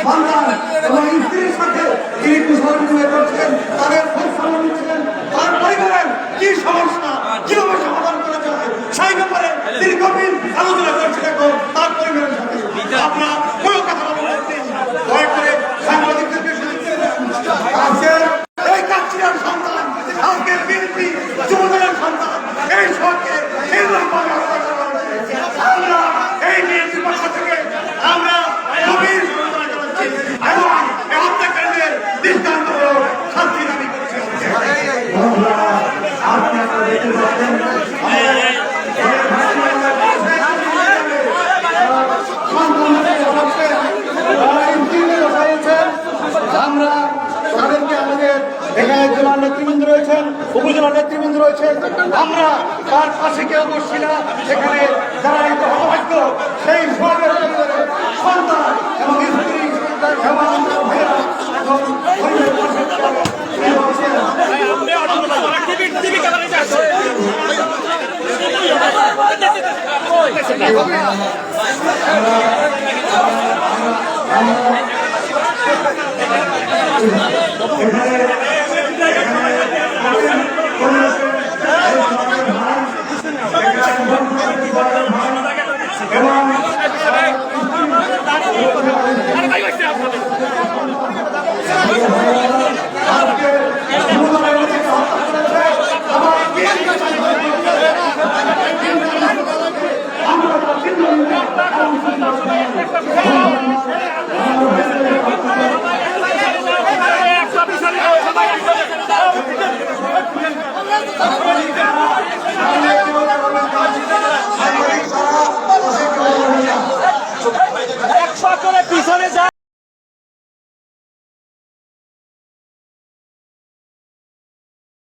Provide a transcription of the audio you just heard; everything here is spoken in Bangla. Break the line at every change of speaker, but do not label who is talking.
সন্তান এবং স্ত্রীর সাথে তিনি কুশল বিনিময় করছেন, তাদের খোঁজখবর নিচ্ছেন, তার পরিবারের কি সমস্যা কিভাবে সমাধান করা যায় সেই ব্যাপারে তিনি গভীর আলোচনা করছেন এখন তার পরিবারের সাথে। আপনার কোনো কথা বলছেন দয়া করে সাংবাদিকদেরকে আজকে এই কাচ্চিরার সন্তান, আজকে বিএনপি যুবদলের সন্তান, এই সরকে আমরা এই বিএনপির পক্ষ থেকে আমরা গভীর এবং হত্যাকারীদের দৃষ্টান্ত শাস্তি দাবি করছি। আমরা তাদেরকে আমাদের এখানে জেলার নেতৃবৃন্দ রয়েছেন, উপজেলার নেতৃবৃন্দ রয়েছেন, আমরা তার পাশে কেউ বসছি না। এখানে যারা এই হতভাগ্য সেই সন্তান এবং স্ত্রী